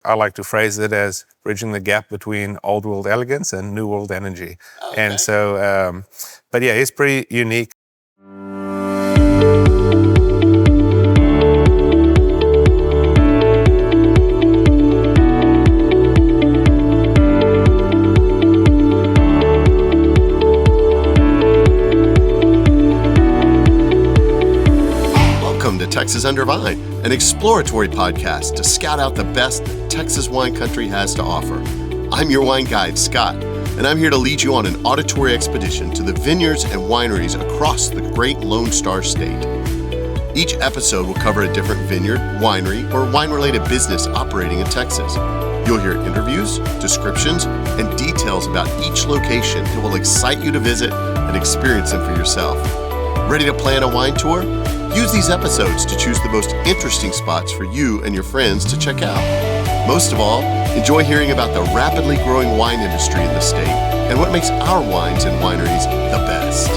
I like to phrase it as bridging the gap between old world elegance and new world energy. Okay. And so, but yeah, it's pretty unique. Welcome to Texas Under Vine, an exploratory podcast to scout out the best that Texas wine country has to offer. I'm your wine guide, Scott, and I'm here to lead you on an auditory expedition to the vineyards and wineries across the great Lone Star State. Each episode will cover a different vineyard, winery, or wine-related business operating in Texas. You'll hear interviews, descriptions, and details about each location that will excite you to visit and experience them for yourself. Ready to plan a wine tour? Use these episodes to choose the most interesting spots for you and your friends to check out. Most of all, enjoy hearing about the rapidly growing wine industry in the state and what makes our wines and wineries the best.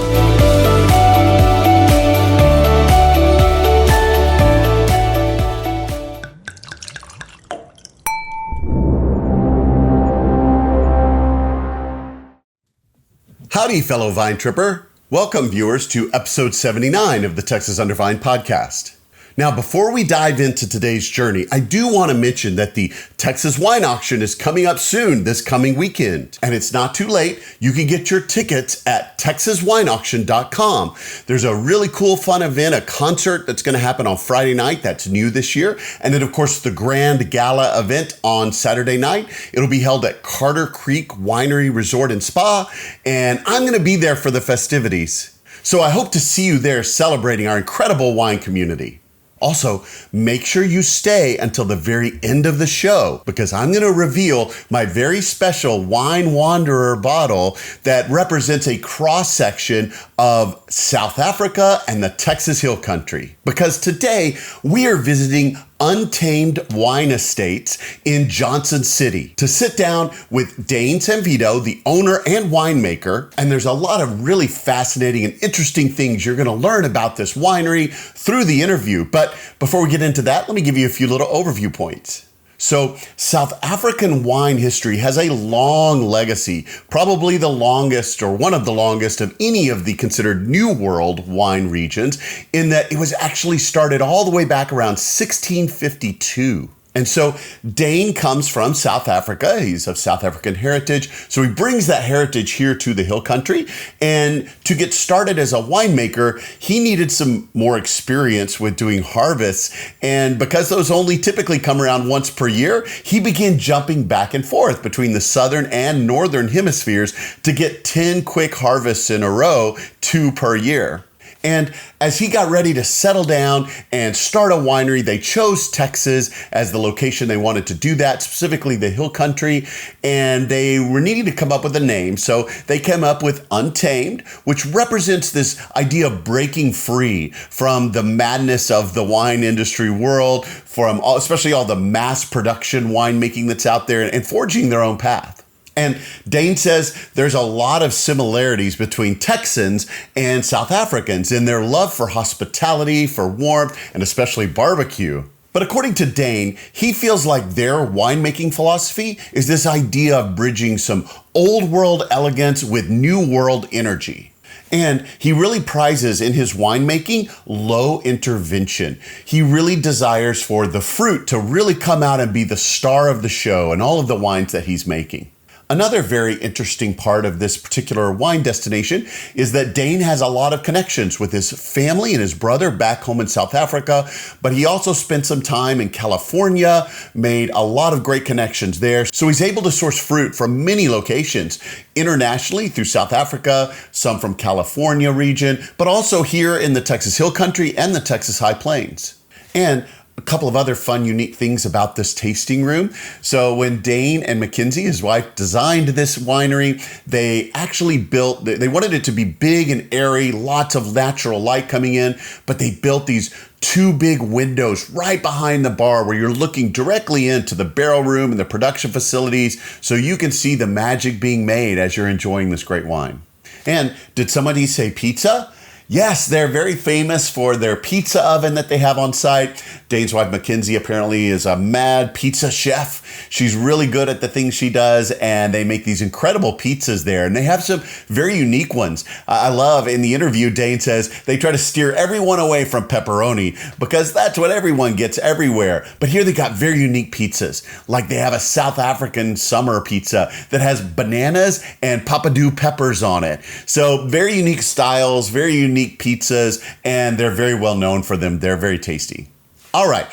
Howdy, fellow Vine Tripper. Welcome, viewers, to episode 79 of the Texas Under Vine podcast. Now, before we dive into today's journey, I do want to mention that the Texas Wine Auction is coming up soon this coming weekend. And it's not too late. You can get your tickets at texaswineauction.com. There's a really cool, fun event, a concert that's going to happen on Friday night. That's new this year. And then, of course, the grand gala event on Saturday night. It'll be held at Carter Creek Winery Resort and Spa. And I'm going to be there for the festivities. So I hope to see you there celebrating our incredible wine community. Also, make sure you stay until the very end of the show because I'm going to reveal my very special Wine Wanderer bottle that represents a cross-section of South Africa and the Texas Hill Country. Because today we are visiting Untamed Wine Estates in Johnson City to sit down with Dane Sanvido, the owner and winemaker. And there's a lot of really fascinating and interesting things you're going to learn about this winery through the interview. But before we get into that, let me give you a few little overview points. So, South African wine history has a long legacy, probably the longest or one of the longest of any of the considered New World wine regions, in that it was actually started all the way back around 1652. And so Dane comes from South Africa. He's of South African heritage. So he brings that heritage here to the Hill Country. And to get started as a winemaker, he needed some more experience with doing harvests. And because those only typically come around once per year, he began jumping back and forth between the southern and northern hemispheres to get 10 quick harvests in a row, 2 per year. And as he got ready to settle down and start a winery, they chose Texas as the location they wanted to do that, specifically the Hill Country. And they were needing to come up with a name. So they came up with Untamed, which represents this idea of breaking free from the madness of the wine industry world, from especially all the mass production winemaking that's out there, and forging their own path. And Dane says there's a lot of similarities between Texans and South Africans in their love for hospitality, for warmth, and especially barbecue. But according to Dane, he feels like their winemaking philosophy is this idea of bridging some old world elegance with new world energy. And he really prizes in his winemaking low intervention. He really desires for the fruit to really come out and be the star of the show in all of the wines that he's making. Another very interesting part of this particular wine destination is that Dane has a lot of connections with his family and his brother back home in South Africa, but he also spent some time in California, made a lot of great connections there. So he's able to source fruit from many locations internationally through South Africa, some from California region, but also here in the Texas Hill Country and the Texas High Plains. And a couple of other fun, unique things about this tasting room. So when Dane and Mackenzie, his wife, designed this winery, they actually they wanted it to be big and airy, lots of natural light coming in, but they built these 2 big windows right behind the bar where you're looking directly into the barrel room and the production facilities so you can see the magic being made as you're enjoying this great wine. And did somebody say pizza? Yes, they're very famous for their pizza oven that they have on site. Dane's wife, Mackenzie, apparently is a mad pizza chef. She's really good at the things she does, and they make these incredible pizzas there. And they have some very unique ones. I love in the interview, Dane says they try to steer everyone away from pepperoni because that's what everyone gets everywhere. But here they got very unique pizzas. Like they have a South African summer pizza that has bananas and papadou peppers on it. So very unique styles, very unique pizzas, and they're very well known for them. They're very tasty. All right.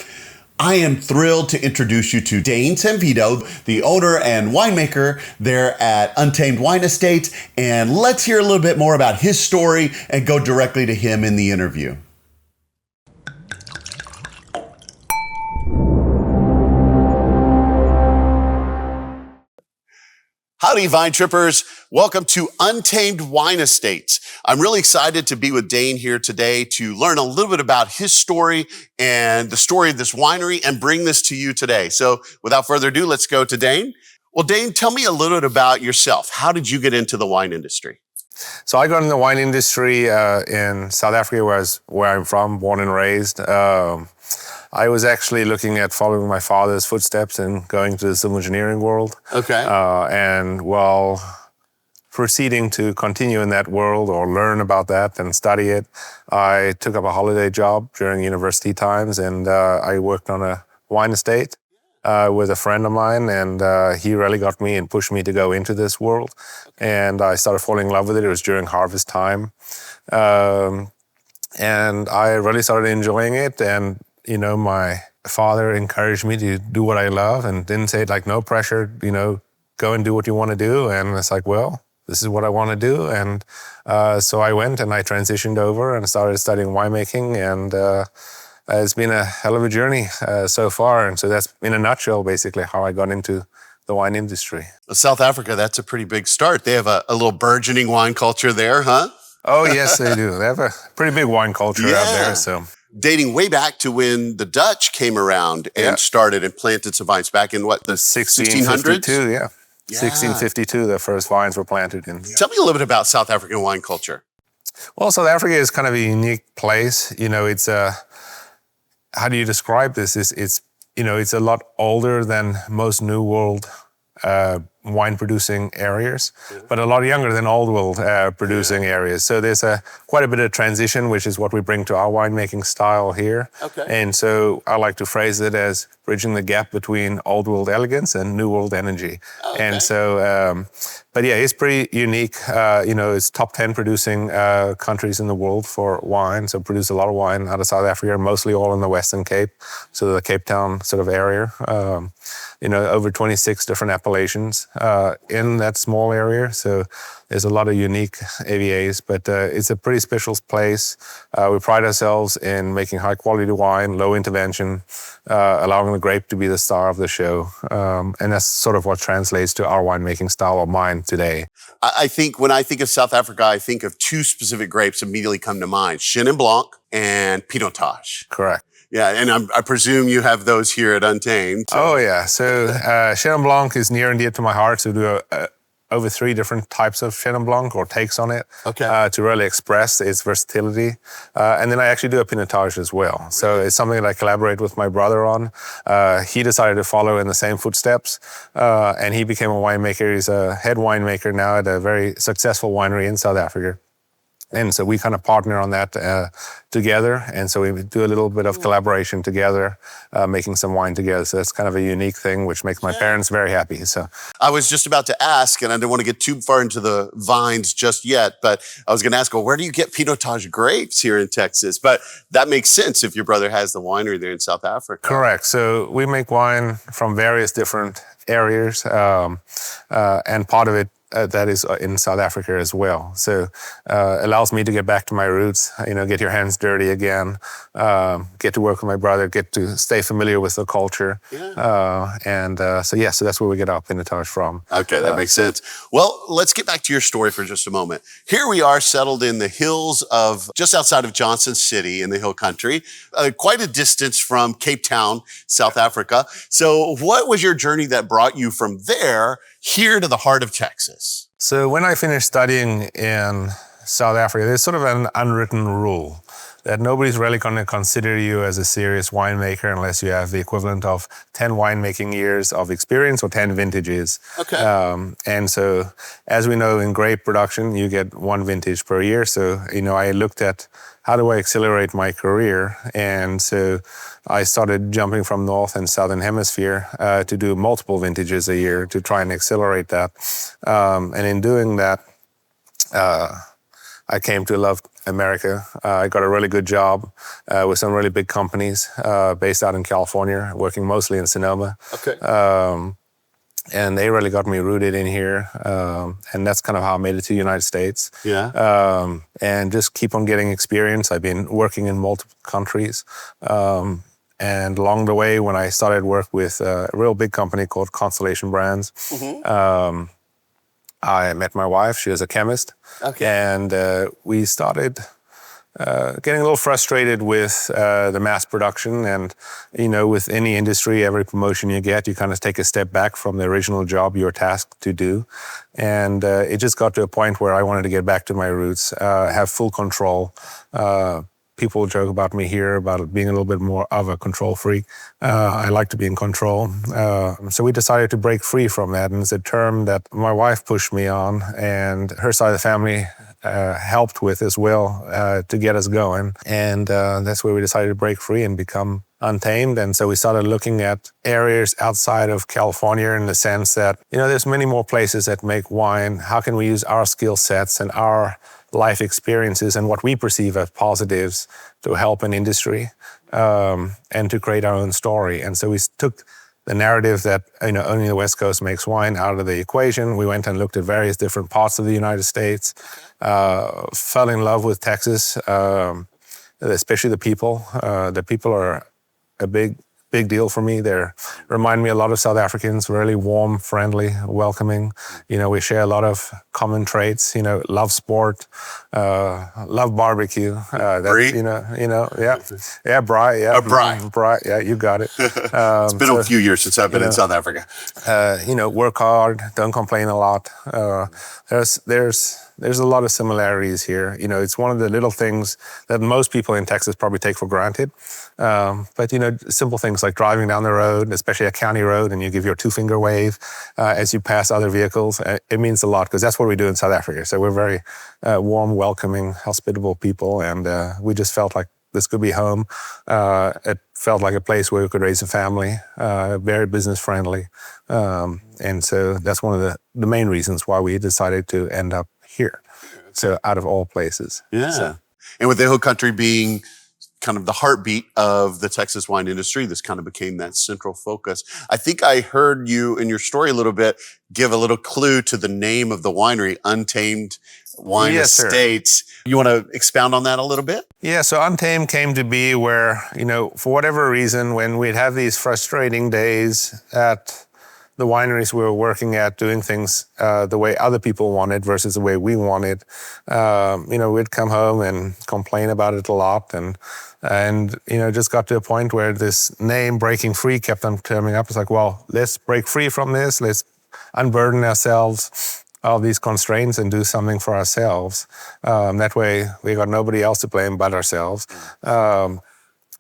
I am thrilled to introduce you to Dane Sanvido, the owner and winemaker there at Untamed Wine Estates. And let's hear a little bit more about his story and go directly to him in the interview. Howdy, Vine Trippers. Welcome to Untamed Wine Estates. I'm really excited to be with Dane here today to learn a little bit about his story and the story of this winery and bring this to you today. So without further ado, let's go to Dane. Well, Dane, tell me a little bit about yourself. How did you get into the wine industry? So I got in the wine industry in South Africa, where I'm from, born and raised. I was actually looking at following my father's footsteps and going to the civil engineering world. Okay. And while proceeding to continue in that world or learn about that and study it, I took up a holiday job during university times, and I worked on a wine estate with a friend of mine, and he really got me and pushed me to go into this world. And I started falling in love with it. It was during harvest time. And I really started enjoying it. And you know, my father encouraged me to do what I love and didn't say like, no pressure, you know, go and do what you want to do. And it's like, well, this is what I want to do. And so I went and I transitioned over and started studying winemaking. And it's been a hell of a journey so far. And so that's in a nutshell, basically, how I got into the wine industry. South Africa, that's a pretty big start. They have a little burgeoning wine culture there, huh? Oh, yes, they do. They have a pretty big wine culture out there. So dating way back to when the Dutch came around and started and planted some vines back in what, the 1600s? 1652, the first vines were planted in. Tell me a little bit about South African wine culture. Well, South Africa is kind of a unique place. You know, it's how do you describe this? It's you know, it's a lot older than most New World wine producing areas, but a lot younger than Old World producing areas. So there's quite a bit of transition, which is what we bring to our winemaking style here. Okay. And so I like to phrase it as bridging the gap between Old World elegance and New World energy. Okay. And so, but yeah, it's pretty unique. You know, it's top 10 producing countries in the world for wine. So produce a lot of wine out of South Africa, mostly all in the Western Cape, so the Cape Town sort of area. You know, over 26 different appellations in that small area. So there's a lot of unique AVAs, but it's a pretty special place. We pride ourselves in making high quality wine, low intervention, allowing the grape to be the star of the show. And that's sort of what translates to our winemaking style of mine today. I think when I think of South Africa, I think of two specific grapes immediately come to mind, Chenin Blanc and Pinotage. Correct. Yeah, and I presume you have those here at Untamed. So. Oh, yeah. So Chenin Blanc is near and dear to my heart. So we do over 3 different types of Chenin Blanc or takes on it to really express its versatility. And then I actually do a Pinotage as well. So it's something that I collaborate with my brother on. He decided to follow in the same footsteps, and he became a winemaker. He's a head winemaker now at a very successful winery in South Africa. And so we kind of partner on that together. And so we do a little bit of collaboration together, making some wine together. So that's kind of a unique thing, which makes my parents very happy. So I was just about to ask, and I don't want to get too far into the vines just yet, but I was going to ask, well, where do you get Pinotage grapes here in Texas? But that makes sense if your brother has the winery there in South Africa. Correct. So we make wine from various different areas, and part of it that is in South Africa as well. So allows me to get back to my roots, you know, get your hands dirty again, get to work with my brother, get to stay familiar with the culture. So that's where we get our Pinotage from. Okay, that makes sense. Well, let's get back to your story for just a moment. Here we are settled in the hills of just outside of Johnson City in the Hill Country, quite a distance from Cape Town, South Africa. So what was your journey that brought you from there here to the heart of Texas? So when I finished studying in South Africa, there's sort of an unwritten rule that nobody's really going to consider you as a serious winemaker unless you have the equivalent of 10 winemaking years of experience or 10 vintages. Okay. And so, as we know, in grape production, you get one vintage per year. So, I looked at how do I accelerate my career? And so I started jumping from North and Southern Hemisphere to do multiple vintages a year to try and accelerate that. And in doing that, I came to love America. I got a really good job with some really big companies based out in California, working mostly in Sonoma. Okay. And they really got me rooted in here. And that's kind of how I made it to the United States. Yeah. And just keep on getting experience. I've been working in multiple countries. And along the way, when I started work with a real big company called Constellation Brands, I met my wife. She was a chemist. Okay. And we started getting a little frustrated with the mass production. And, with any industry, every promotion you get, you kind of take a step back from the original job you're tasked to do. And it just got to a point where I wanted to get back to my roots, have full control. People joke about me here about being a little bit more of a control freak. I like to be in control. So we decided to break free from that. And it's a term that my wife pushed me on, and her side of the family helped with as well to get us going. And that's where we decided to break free and become Untamed. And so we started looking at areas outside of California in the sense that, there's many more places that make wine. How can we use our skill sets and our life experiences and what we perceive as positives to help an industry and to create our own story? And so we took the narrative that only the West Coast makes wine out of the equation. We went and looked at various different parts of the United States, fell in love with Texas, especially the people. The people are a big deal for me. They remind me a lot of South Africans, really warm, friendly, welcoming. We share a lot of common traits, love sport, love barbecue. Brie? Yeah, Brie, yeah. Brie, yeah, you got it. It's been a few years since I've been in South Africa. Work hard, don't complain a lot. There's a lot of similarities here. It's one of the little things that most people in Texas probably take for granted. But simple things like driving down the road, especially a county road, and you give your two-finger wave as you pass other vehicles. It means a lot because that's what we do in South Africa. So we're very warm, welcoming, hospitable people, and we just felt like this could be home. It felt like a place where we could raise a family, very business-friendly. And so that's one of the main reasons why we decided to end up here. So out of all places. Yeah. So. And with the Hill Country being kind of the heartbeat of the Texas wine industry, this kind of became that central focus. I think I heard you in your story a little bit give a little clue to the name of the winery, Untamed Wine Estates. Sir. You want to expound on that a little bit? Yeah, so Untamed came to be where, for whatever reason, when we'd have these frustrating days at the wineries we were working at, doing things the way other people wanted versus the way we wanted, we'd come home and complain about it a lot, and just got to a point where this name breaking free kept on coming up. It's like, well, let's break free from this. Let's unburden ourselves of these constraints and do something for ourselves. That way, we got nobody else to blame but ourselves.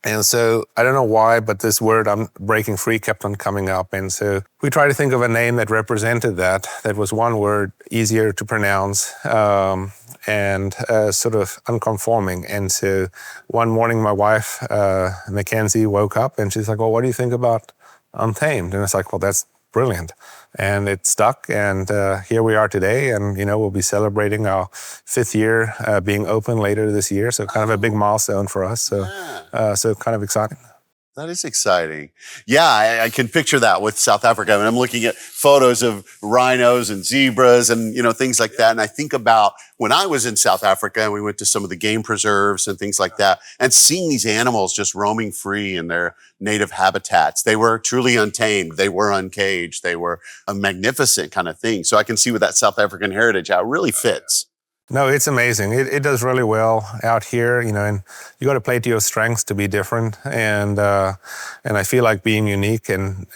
And so I don't know why, but this word breaking free kept on coming up. And so we tried to think of a name that represented that was one word, easier to pronounce, and sort of unconforming. And so one morning, my wife, Mackenzie, woke up and she's like, well, what do you think about Untamed? And it's like, well, that's brilliant. And it stuck, and here we are today, and we'll be celebrating our 5th year being open later this year, so kind of a big milestone for us, so kind of exciting. That is exciting. Yeah, I can picture that with South Africa. I mean, I'm looking at photos of rhinos and zebras and, things like that. And I think about when I was in South Africa and we went to some of the game preserves and things like that, and seeing these animals just roaming free in their native habitats. They were truly untamed. They were uncaged. They were a magnificent kind of thing. So I can see with that South African heritage how it really fits. No, it's amazing. It does really well out here, and you got to play to your strengths to be different. And I feel like being unique and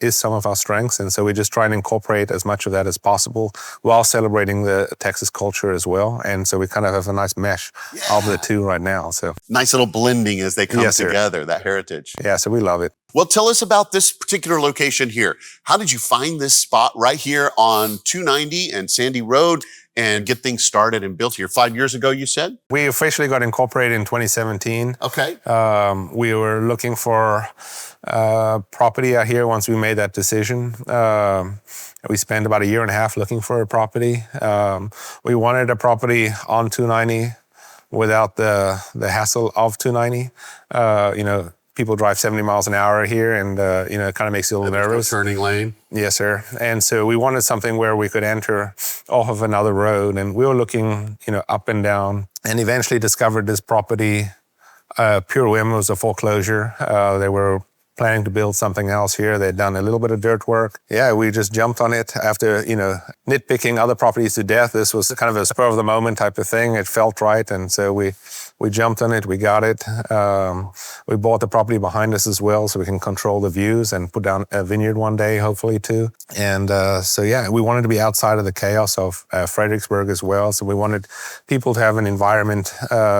is some of our strengths. And so we just try and incorporate as much of that as possible while celebrating the Texas culture as well. And so we kind of have a nice mesh of the two right now. So nice little blending as they come Yes, sir. together, that heritage. yeah, so we love it. Well, tell us about this particular location here. How did you find this spot right here on 290 and Sandy Road and get things started and built here 5 years ago, you said? We officially got incorporated in 2017. Okay. We were looking for property out here once we made that decision. We spent about 1.5 years looking for a property. We wanted a property on 290 without the hassle of 290. People drive 70 miles an hour here, and it kind of makes you a little nervous. No turning lane. Yes, sir. And so we wanted something where we could enter off of another road, and we were looking, up and down, and eventually discovered this property. Pure whim, was a foreclosure. They were planning to build something else here. They'd done a little bit of dirt work. Yeah, we just jumped on it after, nitpicking other properties to death. This was kind of a spur of the moment type of thing. It felt right, and so we jumped on it. We got it. We bought the property behind us as well, so we can control the views and put down a vineyard one day, hopefully too. And we wanted to be outside of the chaos of Fredericksburg as well. So we wanted people to have an environment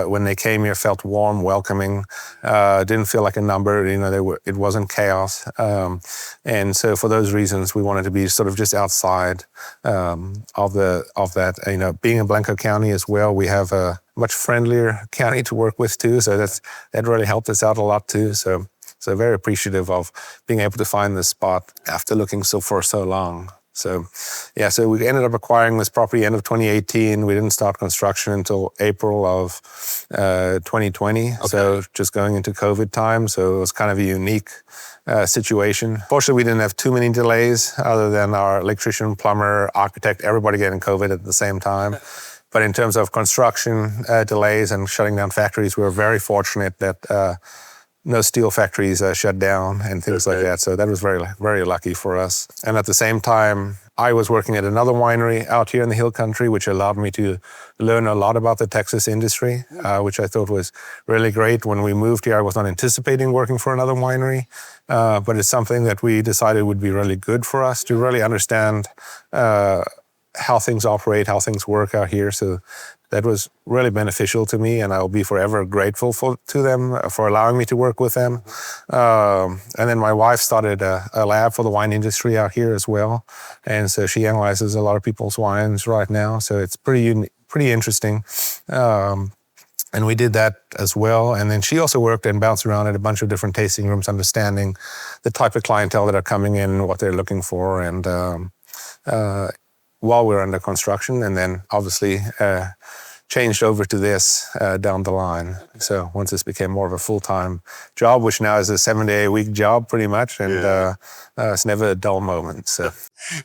when they came here, felt warm, welcoming, didn't feel like a number. It wasn't chaos. And so for those reasons, we wanted to be sort of just outside of that. Being in Blanco County as well, we have a much friendlier county to work with too. So that really helped us out a lot too. So very appreciative of being able to find this spot after looking for so long. So we ended up acquiring this property end of 2018. We didn't start construction until April of 2020. Okay. So just going into COVID time. So it was kind of a unique situation. Fortunately, we didn't have too many delays other than our electrician, plumber, architect, everybody getting COVID at the same time. But in terms of construction delays and shutting down factories, we were very fortunate that no steel factories shut down and things like that. So that was very, very lucky for us. And at the same time, I was working at another winery out here in the Hill Country, which allowed me to learn a lot about the Texas industry, which I thought was really great. When we moved here, I was not anticipating working for another winery, but it's something that we decided would be really good for us to really understand how things operate, how things work out here. So that was really beneficial to me, and I'll be forever grateful to them for allowing me to work with them. And then my wife started a lab for the wine industry out here as well, and so she analyzes a lot of people's wines right now. So it's pretty interesting. And we did that as well. And then she also worked and bounced around at a bunch of different tasting rooms, understanding the type of clientele that are coming in, what they're looking for, and while we were under construction, and then obviously changed over to this down the line. So once this became more of a full-time job, which now is a 7-day-a-week job pretty much, and it's never a dull moment. So.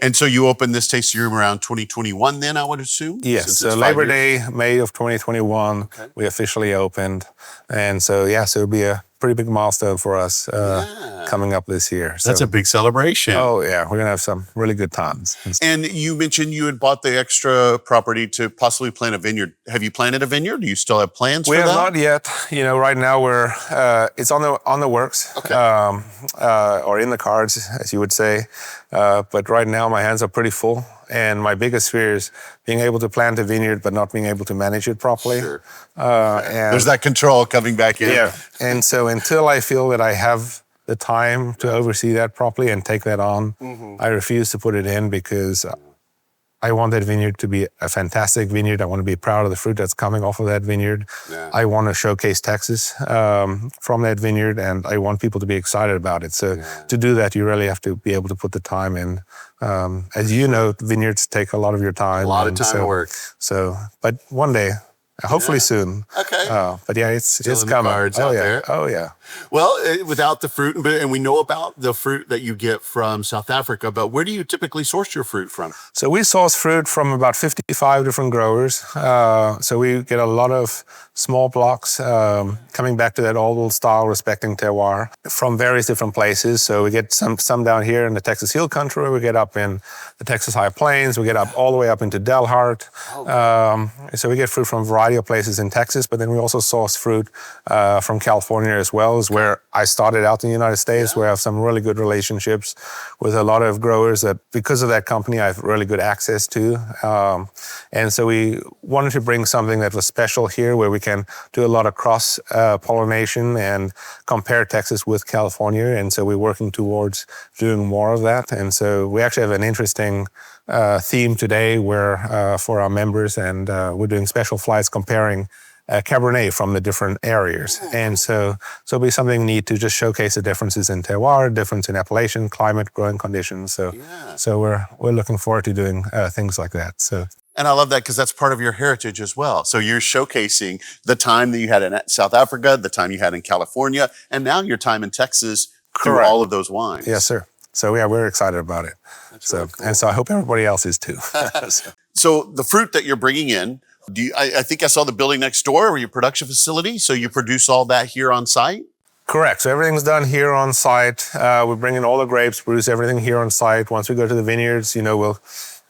And so you opened this tasting room around 2021 then, I would assume? Yes, so Labor Day, May of 2021, we officially opened. And so, so it'll be a pretty big milestone for us coming up this year. So, that's a big celebration. Oh, yeah. We're going to have some really good times. And you mentioned you had bought the extra property to possibly plant a vineyard. Have you planted a vineyard? Do you still have plans for that? We have not yet. Right now it's on the works, or in the cards, as you would say. But right now my hands are pretty full. And my biggest fear is being able to plant a vineyard but not being able to manage it properly. Sure. And there's that control coming back in. Yeah. And so until I feel that I have the time to oversee that properly and take that on, I refuse to put it in, because I want that vineyard to be a fantastic vineyard. I want to be proud of the fruit that's coming off of that vineyard. Yeah. I want to showcase Texas from that vineyard, and I want people to be excited about it. So to do that, you really have to be able to put the time in. As you know, vineyards take a lot of your time. A lot of time and work. So, but one day, hopefully soon. Okay. But it's coming. Oh yeah. Well, without the fruit, and we know about the fruit that you get from South Africa, but where do you typically source your fruit from? So we source fruit from about 55 different growers. So we get a lot of small blocks, coming back to that old style, respecting terroir, from various different places. So we get some down here in the Texas Hill Country. We get up in the Texas High Plains. We get up all the way up into Delhart. So we get fruit from a variety variety of places in Texas, but then we also source fruit from California as well, is where I started out in the United States, where I have some really good relationships with a lot of growers that because of that company, I have really good access to. And so we wanted to bring something that was special here where we can do a lot of cross pollination and compare Texas with California. And so we're working towards doing more of that. And so we actually have an interesting theme today where for our members, and we're doing special flights comparing Cabernet from the different areas. And so it'll be something neat to just showcase the differences in terroir, difference in appellation, climate, growing conditions. So we're looking forward to doing things like that. So. And I love that because that's part of your heritage as well. So you're showcasing the time that you had in South Africa, the time you had in California, and now your time in Texas through all of those wines. Yes, sir. So yeah, we're excited about it. That's really cool. And so I hope everybody else is too. So the fruit that you're bringing in, I think I saw the building next door or your production facility. So you produce all that here on site? Correct. So everything's done here on site. We bring in all the grapes, produce everything here on site. Once we go to the vineyards, we'll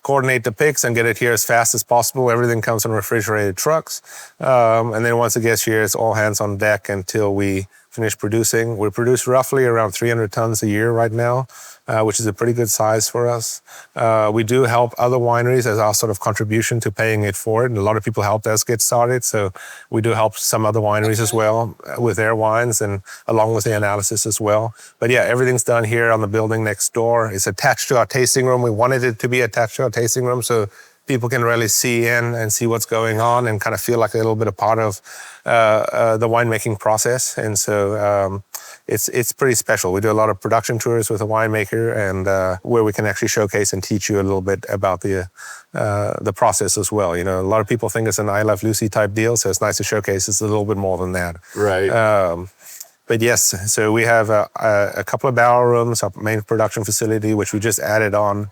coordinate the picks and get it here as fast as possible. Everything comes on refrigerated trucks. And then once it gets here, it's all hands on deck until we finish producing. We produce roughly around 300 tons a year right now, which is a pretty good size for us. We do help other wineries as our sort of contribution to paying it forward. And a lot of people helped us get started. So we do help some other wineries as well with their wines and along with the analysis as well. But yeah, everything's done here on the building next door. It's attached to our tasting room. We wanted it to be attached to our tasting room so people can really see in and see what's going on and kind of feel like a little bit a part of the winemaking process. And so it's pretty special. We do a lot of production tours with a winemaker and where we can actually showcase and teach you a little bit about the process as well. A lot of people think it's an I Love Lucy type deal, so it's nice to showcase it's a little bit more than that. Right. But yes, so we have a couple of barrel rooms, our main production facility, which we just added on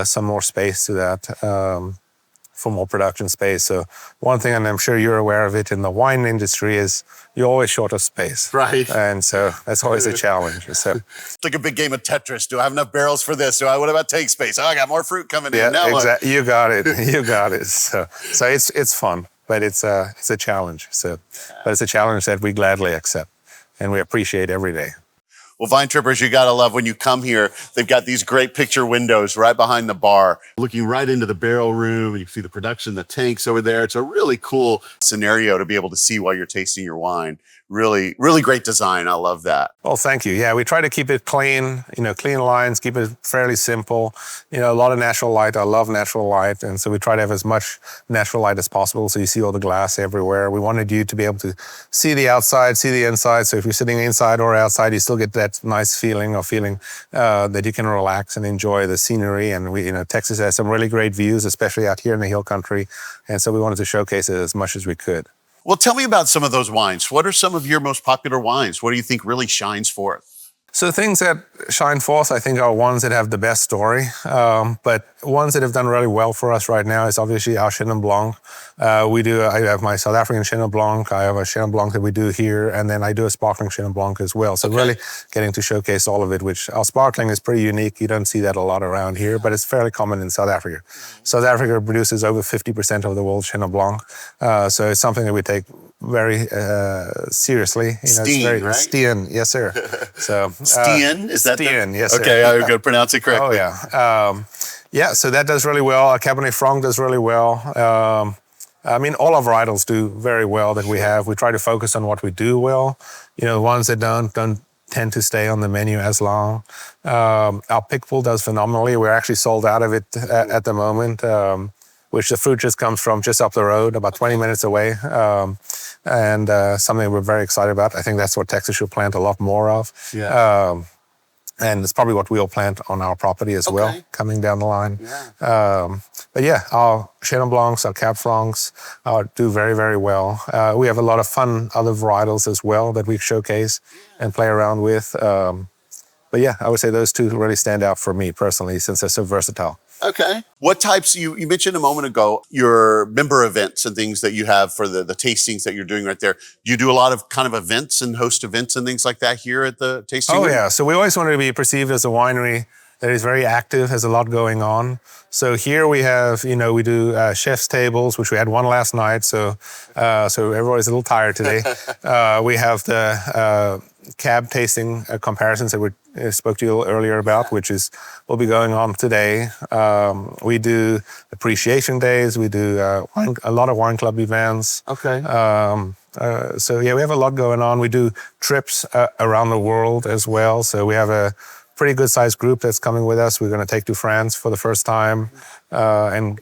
some more space to that for more production space. So one thing, and I'm sure you're aware of it in the wine industry, is you're always short of space. Right. And so that's always a challenge. So it's like a big game of Tetris. Do I have enough barrels for this? What about tank space? Oh, I got more fruit coming in. Now exactly. You got it. You got it. So it's fun, but it's a challenge. But it's a challenge that we gladly accept and we appreciate every day. Well, Vine Trippers, you got to love when you come here. They've got these great picture windows right behind the bar, looking right into the barrel room. You can see the production, the tanks over there. It's a really cool scenario to be able to see while you're tasting your wine. Really, really great design. I love that. Well, thank you. Yeah, we try to keep it clean, clean lines, keep it fairly simple. A lot of natural light. I love natural light. And so we try to have as much natural light as possible. So you see all the glass everywhere. We wanted you to be able to see the outside, see the inside. So if you're sitting inside or outside, you still get that nice feeling that you can relax and enjoy the scenery. And Texas has some really great views, especially out here in the hill country. And so we wanted to showcase it as much as we could. Well, tell me about some of those wines. What are some of your most popular wines? What do you think really shines forth? So things that shine forth, I think, are ones that have the best story. But ones that have done really well for us right now is obviously our Chenin Blanc. I have my South African Chenin Blanc. I have a Chenin Blanc that we do here, and then I do a sparkling Chenin Blanc as well. So really getting to showcase all of it, which our sparkling is pretty unique. You don't see that a lot around here, but it's fairly common in South Africa. South Africa produces over 50% of the world's Chenin Blanc. So it's something that we take very seriously. Steen, right? Steen, yes, sir. So Steen, is that Steen, yes, sir. Okay, I'm going to pronounce it correctly. Oh, yeah. So that does really well. Our Cabernet Franc does really well. All our varietals do very well that we have. We try to focus on what we do well. The ones that don't tend to stay on the menu as long. Our pick pool does phenomenally. We're actually sold out of it at the moment, which the fruit just comes from just up the road, about 20 minutes away. And something we're very excited about. I think that's what Texas should plant a lot more of. Yeah. And it's probably what we'll plant on our property as well, coming down the line. Yeah. But yeah, our Chenin Blancs, our Cab Francs do very, very well. We have a lot of fun other varietals as well that we showcase and play around with. But yeah, I would say those two really stand out for me personally since they're so versatile. Okay. What types, you mentioned a moment ago, your member events and things that you have for the tastings that you're doing right there. Do you do a lot of kind of events and host events and things like that here at the tasting room? Oh, yeah. So we always wanted to be perceived as a winery that is very active, has a lot going on. So here we have, we do chef's tables, which we had one last night. So everybody's a little tired today. We have the cab tasting comparisons that we spoke to you earlier about, which will be going on today. We do appreciation days. We do a lot of wine club events. Okay. So we have a lot going on. We do trips around the world as well. So we have a pretty good sized group that's coming with us. We're going to take to France for the first time, and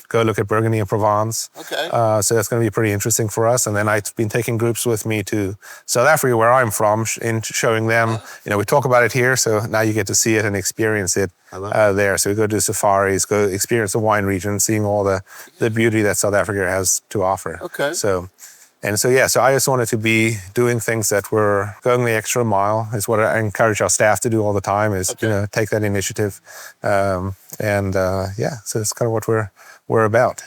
go look at Burgundy and Provence. Okay. So that's going to be pretty interesting for us. And then I've been taking groups with me to South Africa, where I'm from, and showing them. We talk about it here, so now you get to see it and experience it there. So we go do safaris, go experience the wine region, seeing all the beauty that South Africa has to offer. Okay. So I just wanted to be doing things that were going the extra mile. Is what I encourage our staff to do all the time. Is take that initiative, so that's kind of what we're about.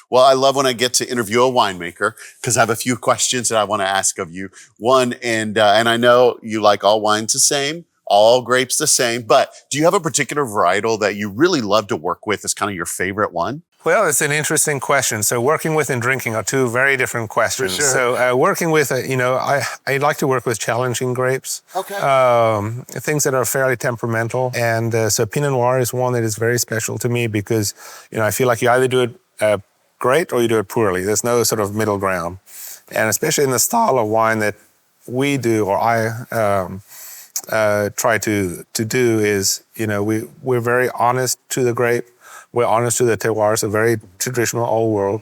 Well, I love when I get to interview a winemaker because I have a few questions that I want to ask of you. One, and I know you like all wines the same, all grapes the same, but do you have a particular varietal that you really love to work with as kind of your favorite one? Well, it's an interesting question. So working with and drinking are two very different questions. For sure. So working with, I like to work with challenging grapes. Okay. Things that are fairly temperamental. And so Pinot Noir is one that is very special to me because, I feel like you either do it great or you do it poorly. There's no sort of middle ground. And especially in the style of wine that we do, or I try to do is, we're very honest to the grape. We're honest to the terroir, so very traditional old world.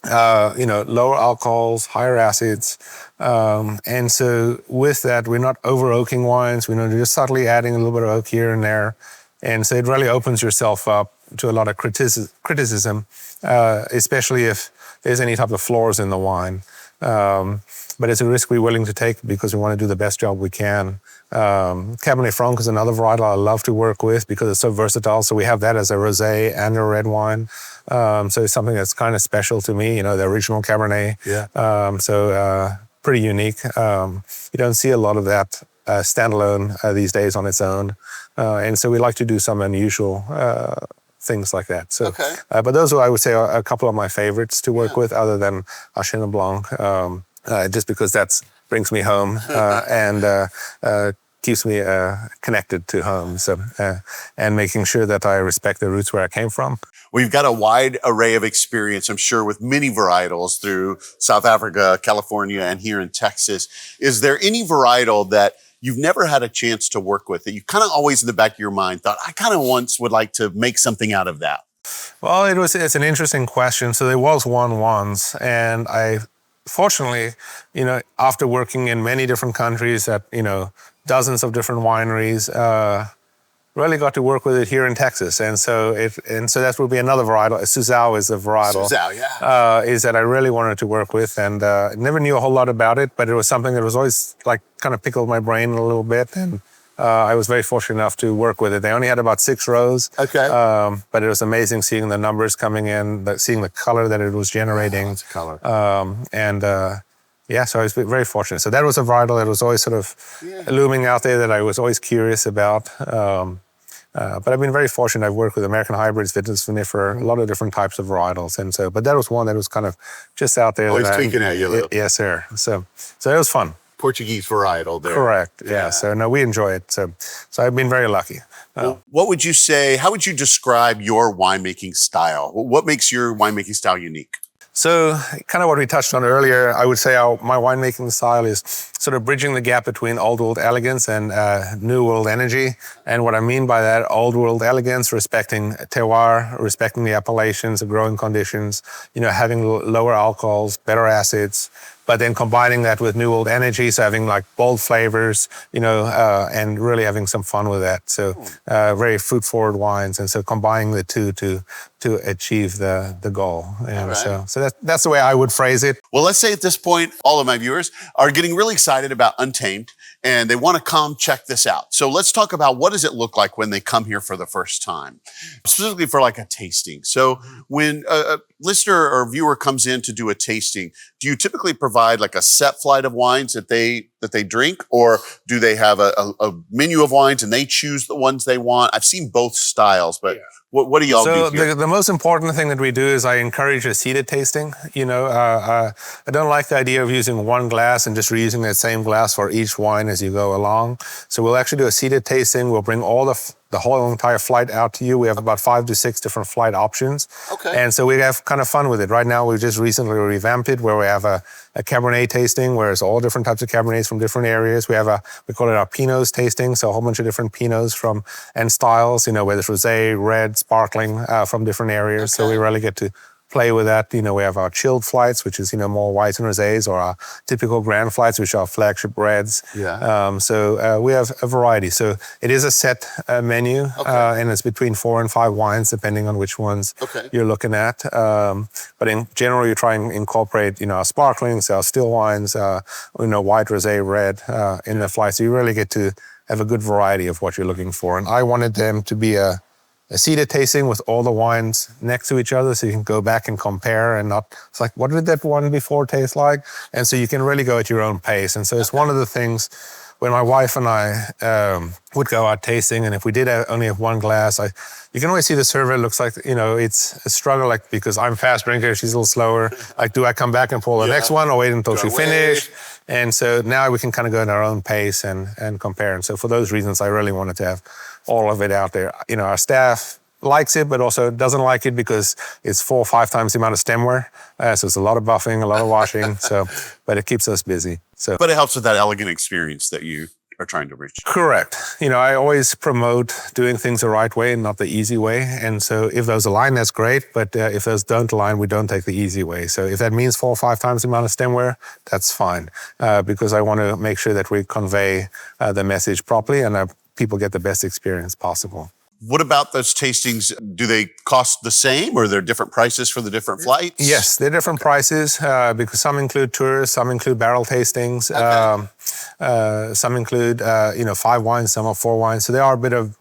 Lower alcohols, higher acids. And so with that, we're not over oaking wines. We're just subtly adding a little bit of oak here and there. And so it really opens yourself up to a lot of criticism, especially if there's any type of flaws in the wine. But it's a risk we're willing to take because we want to do the best job we can. Cabernet Franc is another varietal I love to work with because it's so versatile. So we have that as a rosé and a red wine. So it's something that's kind of special to me, the original Cabernet. Yeah. Pretty unique. You don't see a lot of that standalone these days on its own. And so we like to do some unusual things like that. So, okay. But those are, I would say, are a couple of my favorites to work with, other than Chenin Blanc, just because that brings me home and keeps me connected to home. So, and making sure that I respect the roots where I came from. We've got a wide array of experience, I'm sure, with many varietals through South Africa, California, and here in Texas. Is there any varietal that you've never had a chance to work with that you kind of always in the back of your mind thought, I kind of once would like to make something out of that? Well, it's an interesting question. So there was one once, and I fortunately, after working in many different countries at, dozens of different wineries, really got to work with it here in Texas. And so that would be another varietal. Suzhou is a varietal. Suzhou, yeah. Is that I really wanted to work with, and never knew a whole lot about it, but it was something that was always like kind of pickled my brain a little bit. And I was very fortunate enough to work with it. They only had about 6 rows. Okay. But it was amazing seeing the numbers coming in, seeing the color that it was generating. It's color. So I was very fortunate. So that was a varietal that was always sort of looming out there that I was always curious about. But I've been very fortunate. I've worked with American hybrids, Vitis vinifera, a lot of different types of varietals. And so, but that was one that was kind of just out there. Always tweaking at you a little. Yes, sir. So it was fun. Portuguese varietal there. Correct. Yeah. So no, we enjoy it. So I've been very lucky. Well, what would you say, how would you describe your winemaking style? What makes your winemaking style unique? So kind of what we touched on earlier, I would say my winemaking style is sort of bridging the gap between old world elegance and new world energy. And what I mean by that, old world elegance, respecting terroir, respecting the appellations, the growing conditions, having lower alcohols, better acids, but then combining that with new world energy, so having like bold flavors, and really having some fun with that. So very fruit forward wines. And so combining the two to to achieve the goal. And right. so that's the way I would phrase it. Well, let's say at this point, all of my viewers are getting really excited about Untamed and they want to come check this out. So let's talk about what does it look like when they come here for the first time, specifically for like a tasting. So when a listener or viewer comes in to do a tasting, do you typically provide like a set flight of wines that they drink, or do they have a menu of wines and they choose the ones they want? I've seen both styles, but what do y'all do here? So the most important thing that we do is I encourage a seated tasting. I don't like the idea of using one glass and just reusing that same glass for each wine as you go along. So we'll actually do a seated tasting. We'll bring all the whole entire flight out to you. We have about 5 to 6 different flight options. Okay. And so we have kind of fun with it. Right now, we've just recently revamped it where we have a Cabernet tasting where it's all different types of Cabernets from different areas. We call it our Pinots tasting, so a whole bunch of different Pinots and styles, whether it's rosé, red, sparkling from different areas. Okay. So we really get to play with that. We have our chilled flights, which is, more whites and rosés, or our typical grand flights, which are flagship reds. Yeah. So we have a variety. So it is a set menu, and it's between 4 and 5 wines, depending on which ones you're looking at. But in general, you try and incorporate, our sparklings, our still wines, white, rosé, red in the flight. So you really get to have a good variety of what you're looking for. And I wanted them to be a seated tasting with all the wines next to each other, so you can go back and compare and not, it's like, what did that one before taste like? And so you can really go at your own pace. And so it's one of the things when my wife and I would go out tasting, and if we did only have one glass, you can always see the server looks like, it's a struggle, like, because I'm a fast drinker, she's a little slower. Like, do I come back and pull the next one or wait until she finished? And so now we can kind of go at our own pace and compare. And so for those reasons, I really wanted to have all of it out there. Our staff likes it, but also doesn't like it because it's 4 or 5 times the amount of stemware. So it's a lot of buffing, a lot of washing. But it keeps us busy. But it helps with that elegant experience that you are trying to reach. Correct. I always promote doing things the right way and not the easy way. And so if those align, that's great. But if those don't align, we don't take the easy way. So if that means 4 or 5 times the amount of stemware, that's fine. Because I want to make sure that we convey the message properly and people get the best experience possible. What about those tastings? Do they cost the same, or are there different prices for the different flights? Yes, they're different prices because some include tours, some include barrel tastings, some include 5 wines, some are 4 wines. So there are a bit of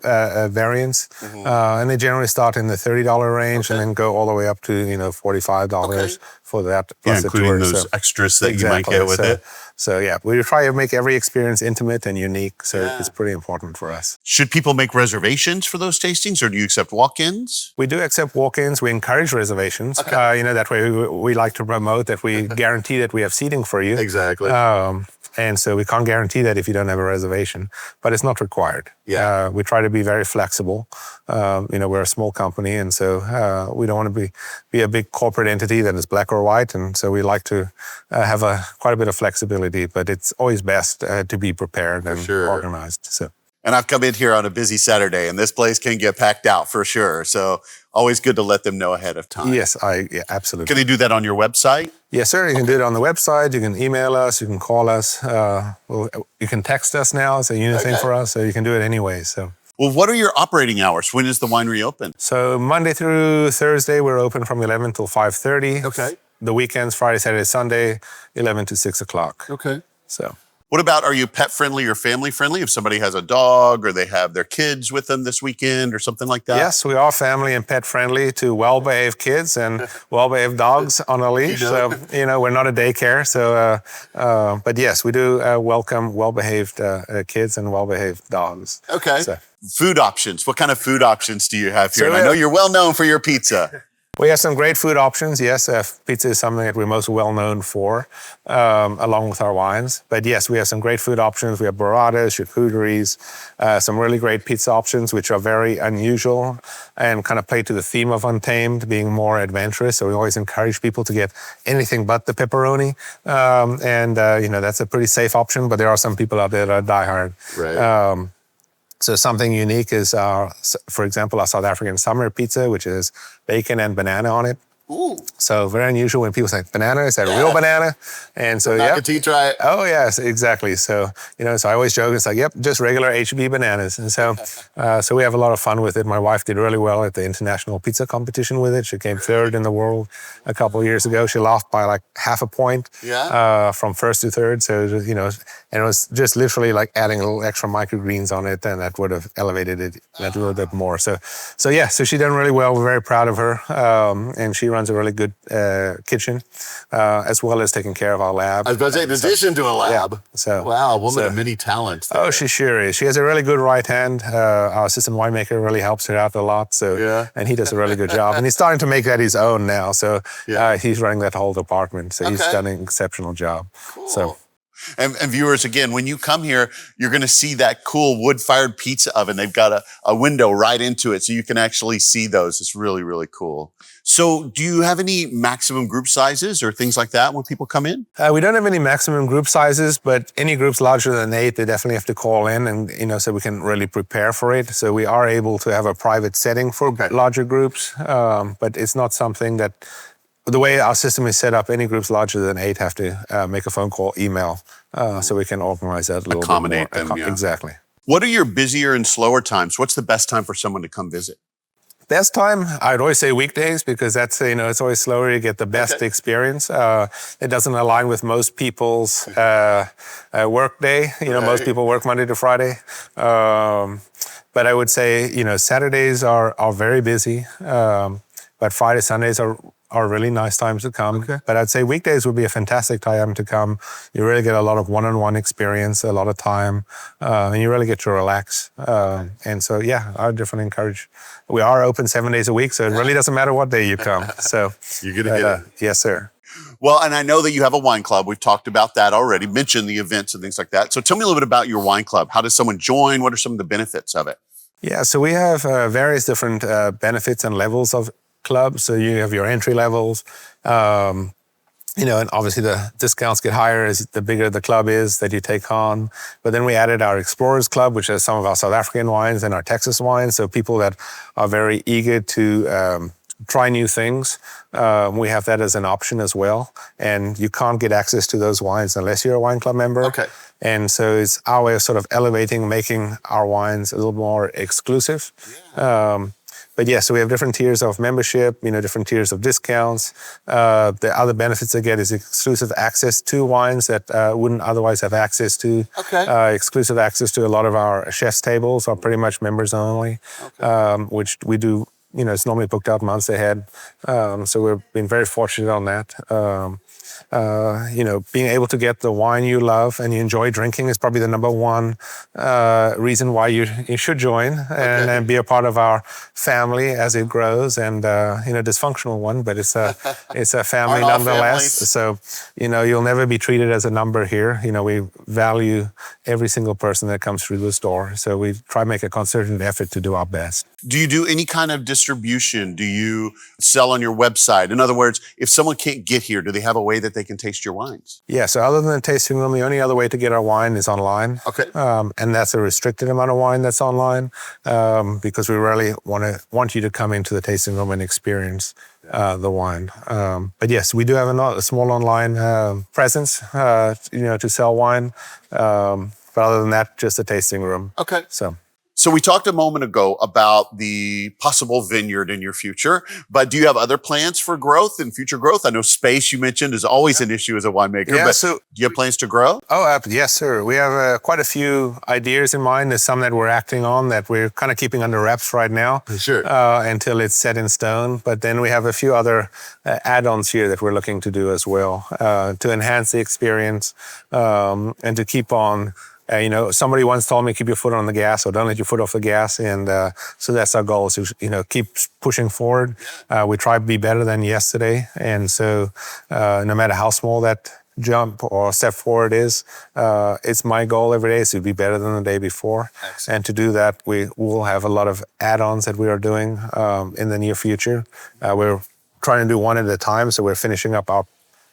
variance, and they generally start in the $30 range and then go all the way up to $45 for that plus the including tour. those extras that you might get with it. So yeah, we try to make every experience intimate and unique. So it's pretty important for us. Should people make reservations for those tastings, or do you accept walk-ins? We do accept walk-ins. We encourage reservations. That way we like to promote that we guarantee that we have seating for you. Exactly. And so we can't guarantee that if you don't have a reservation, but it's not required. Yeah. We try to be very flexible. We're a small company, and so we don't want to be a big corporate entity that is black or white. And so we like to have quite a bit of flexibility, but it's always best to be prepared and organized. So. And I've come in here on a busy Saturday, and this place can get packed out for sure. So always good to let them know ahead of time. Yes, absolutely. Can they do that on your website? Yes, sir. You can do it on the website. You can email us. You can call us. You can text us now. It's a new thing for us, so you can do it anyway. So. Well, what are your operating hours? When is the winery open? So Monday through Thursday, we're open from 11 till 5:30. Okay. The weekends, Friday, Saturday, Sunday, 11 to 6 o'clock. Okay. So. What about, are you pet friendly or family friendly? If somebody has a dog or they have their kids with them this weekend or something like that? Yes, we are family and pet friendly to well-behaved kids and well-behaved dogs on a leash. So, we're not a daycare. So, but yes, we do welcome well-behaved kids and well-behaved dogs. Okay. So. Food options. What kind of food options do you have here? And I know you're well known for your pizza. We have some great food options. Yes, pizza is something that we're most well known for, along with our wines. But yes, we have some great food options. We have burratas, charcuteries, some really great pizza options, which are very unusual and kind of play to the theme of Untamed, being more adventurous. So we always encourage people to get anything but the pepperoni. That's a pretty safe option, but there are some people out there that are diehard. Right. So something unique is for example, our South African summer pizza, which is bacon and banana on it. Ooh. So very unusual when people say banana, is that a real banana? And so, yeah. Try it. Oh, yes, exactly. So, so I always joke, it's like, yep, just regular HB bananas. And so, so we have a lot of fun with it. My wife did really well at the international pizza competition with it. She came third in the world a couple of years ago. She lost by like half a point from first to third. So, and it was just literally like adding a little extra microgreens on it, and that would have elevated it a little bit more. So she done really well. We're very proud of her. And she runs a really good kitchen, as well as taking care of our lab. I was about to say, in addition to a lab. Yeah, so, wow, a woman of many talents. There. Oh, she sure is. She has a really good right hand. Our assistant winemaker really helps her out a lot. So, and he does a really good job. And he's starting to make that his own now. So he's running that whole department. So he's done an exceptional job. Cool. So. And viewers, again, when you come here, you're going to see that cool wood-fired pizza oven. They've got a window right into it, so you can actually see those. It's really, really cool. So do you have any maximum group sizes or things like that when people come in? We don't have any maximum group sizes, but any groups larger than 8, they definitely have to call in, and so we can really prepare for it. So we are able to have a private setting for larger groups, but it's not something that... The way our system is set up, any groups larger than 8 have to make a phone call, email, so we can organize that a little Accommodate bit more. them, Exactly. What are your busier and slower times? What's the best time for someone to come visit? Best time, I'd always say weekdays, because that's, it's always slower to get the best experience. It doesn't align with most people's work day. Most people work Monday to Friday. But I would say, Saturdays are very busy, but Friday, Sundays are really nice times to come. But I'd say weekdays would be a fantastic time to come. You really get a lot of one-on-one experience, a lot of time, and you really get to relax. And so, I would definitely encourage. We are open 7 days a week, so it really doesn't matter what day you come. So you're going to get it. Yes, sir. Well, and I know that you have a wine club. We've talked about that already, mentioned the events and things like that. So tell me a little bit about your wine club. How does someone join? What are some of the benefits of it? Yeah, so we have various different benefits and levels of club. So you have your entry levels, and obviously the discounts get higher as the bigger the club is that you take on. But then we added our Explorers Club, which has some of our South African wines and our Texas wines. So people that are very eager to try new things, we have that as an option as well. And you can't get access to those wines unless you're a wine club member. Okay. And so it's our way of sort of elevating, making our wines a little more exclusive. Yeah. But yeah, so we have different tiers of membership, different tiers of discounts. The other benefits they get is exclusive access to wines that wouldn't otherwise have access to. Okay. Exclusive access to a lot of our chef's tables are pretty much members only, which we do, it's normally booked out months ahead. So we've been very fortunate on that. Being able to get the wine you love and you enjoy drinking is probably the number one reason why you should join and be a part of our family as it grows. And dysfunctional one, but it's a family nonetheless. So you'll never be treated as a number here. We value every single person that comes through the door. So we try to make a concerted effort to do our best. Do you do any kind of distribution? Do you sell on your website? In other words, if someone can't get here, do they have a way that they can taste your wines? Yeah, so other than the tasting room, the only other way to get our wine is online. Okay. And that's a restricted amount of wine that's online because we really want you to come into the tasting room and experience the wine. But yes, we do have a small online presence, to sell wine. But other than that, just a tasting room. Okay. So we talked a moment ago about the possible vineyard in your future, but do you have other plans for growth and future growth? I know space you mentioned is always an issue as a winemaker, but do you have plans to grow? Oh, yes, sir. We have quite a few ideas in mind. There's some that we're acting on that we're kind of keeping under wraps right now. Sure. Until it's set in stone. But then we have a few other add-ons here that we're looking to do as well to enhance the experience and to keep on. Somebody once told me, keep your foot on the gas or don't let your foot off the gas. And so that's our goal, is to, keep pushing forward. We try to be better than yesterday. And so no matter how small that jump or step forward is, it's my goal every day is to be better than the day before. Excellent. And to do that, we will have a lot of add-ons that we are doing in the near future. We're trying to do one at a time. So we're finishing up our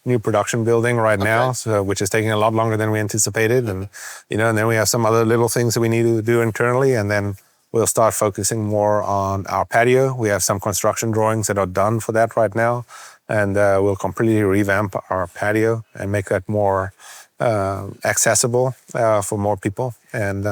new production building right now, which is taking a lot longer than we anticipated. And, and then we have some other little things that we need to do internally. And then we'll start focusing more on our patio. We have some construction drawings that are done for that right now, and we'll completely revamp our patio and make that more accessible for more people. And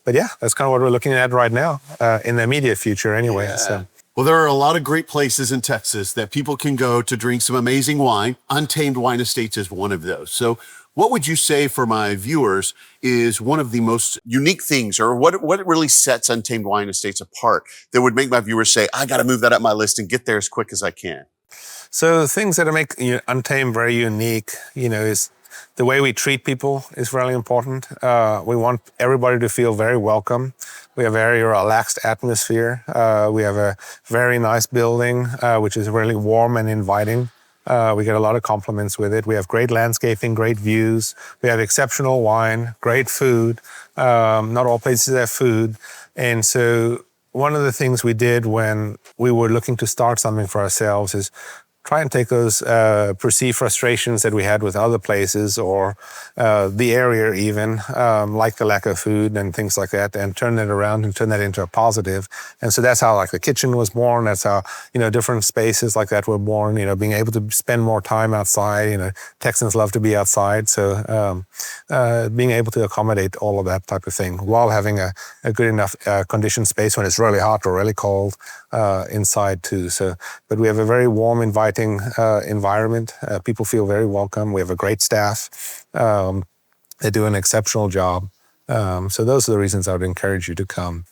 but yeah, that's kind of what we're looking at right now in the immediate future anyway. Yeah. So. Well, there are a lot of great places in Texas that people can go to drink some amazing wine. Untamed Wine Estates is one of those. So what would you say for my viewers is one of the most unique things, or what really sets Untamed Wine Estates apart that would make my viewers say, I got to move that up my list and get there as quick as I can? So things that make Untamed very unique, is the way we treat people is really important. We want everybody to feel very welcome. We have a very relaxed atmosphere. We have a very nice building, which is really warm and inviting. We get a lot of compliments with it. We have great landscaping, great views. We have exceptional wine, great food. Not all places have food. And so one of the things we did when we were looking to start something for ourselves is try and take those perceived frustrations that we had with other places or the area even, like the lack of food and things like that, and turn it around and turn that into a positive. And so that's how like the kitchen was born. That's how, different spaces like that were born, being able to spend more time outside. Texans love to be outside. So being able to accommodate all of that type of thing while having a good enough conditioned space when it's really hot or really cold inside too. So, but we have a very warm, inviting environment. People feel very welcome. We have a great staff. They do an exceptional job. So those are the reasons I would encourage you to come.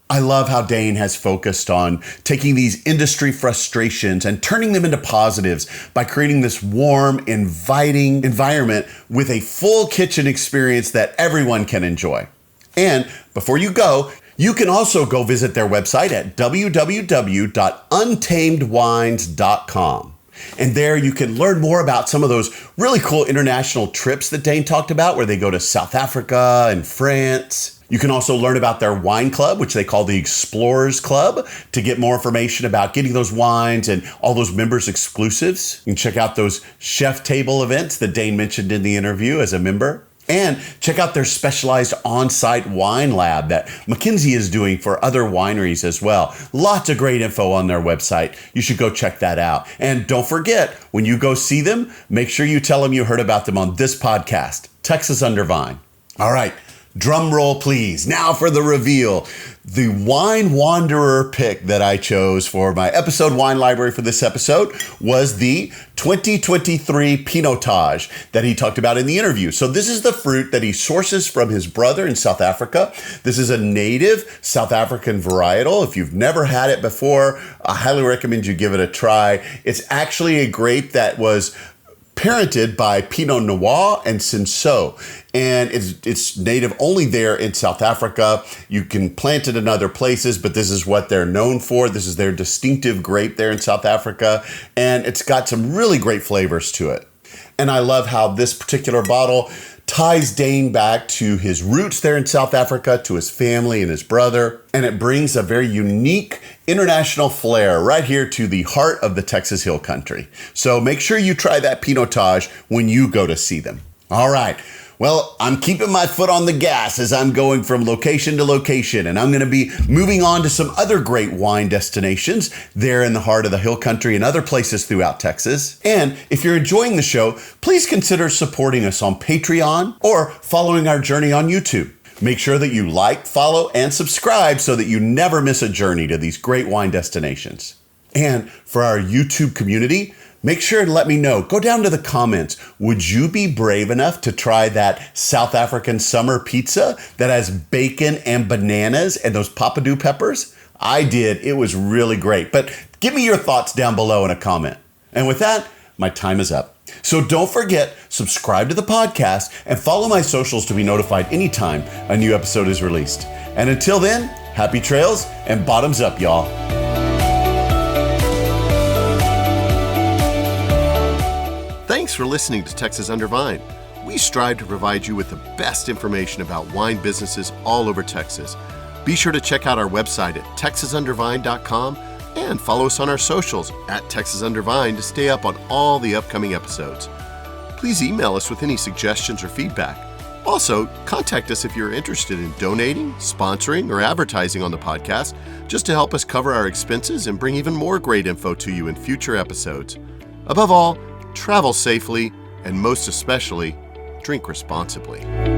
I love how Dane has focused on taking these industry frustrations and turning them into positives by creating this warm, inviting environment with a full kitchen experience that everyone can enjoy. And before you go, you can also go visit their website at www.untamedwines.com. And there you can learn more about some of those really cool international trips that Dane talked about, where they go to South Africa and France. You can also learn about their wine club, which they call the Explorers Club, to get more information about getting those wines and all those members exclusives. You can check out those chef table events that Dane mentioned in the interview as a member. And check out their specialized on-site wine lab that McKinsey is doing for other wineries as well. Lots of great info on their website. You should go check that out. And don't forget, when you go see them, make sure you tell them you heard about them on this podcast, Texas Under Vine. All right. Drum roll, please. Now for the reveal. The Wine Wanderer pick that I chose for my episode wine library for this episode was the 2023 Pinotage that he talked about in the interview. So this is the fruit that he sources from his brother in South Africa. This is a native South African varietal. If you've never had it before, I highly recommend you give it a try. It's actually a grape that was parented by Pinot Noir and Cinsault, and it's native only there in South Africa. You can plant it in other places, but this is what they're known for. This is their distinctive grape there in South Africa, and it's got some really great flavors to it. And I love how this particular bottle ties Dane back to his roots there in South Africa, to his family and his brother, and it brings a very unique international flair right here to the heart of the Texas Hill Country. So make sure you try that Pinotage when you go to see them. All right. Well, I'm keeping my foot on the gas as I'm going from location to location, and I'm going to be moving on to some other great wine destinations there in the heart of the Hill Country and other places throughout Texas. And if you're enjoying the show, please consider supporting us on Patreon or following our journey on YouTube. Make sure that you like, follow, and subscribe so that you never miss a journey to these great wine destinations. And for our YouTube community, make sure and let me know. Go down to the comments. Would you be brave enough to try that South African summer pizza that has bacon and bananas and those papadou peppers? I did. It was really great. But give me your thoughts down below in a comment. And with that, my time is up. So don't forget, subscribe to the podcast and follow my socials to be notified anytime a new episode is released. And until then, happy trails and bottoms up, y'all. Thanks for listening to Texas Under Vine. We strive to provide you with the best information about wine businesses all over Texas. Be sure to check out our website at texasundervine.com And follow us on our socials at Texas Under Vine to stay up on all the upcoming episodes. Please email us with any suggestions or feedback. Also, contact us if you're interested in donating, sponsoring, or advertising on the podcast, just to help us cover our expenses and bring even more great info to you in future episodes. Above all, travel safely, and most especially, drink responsibly.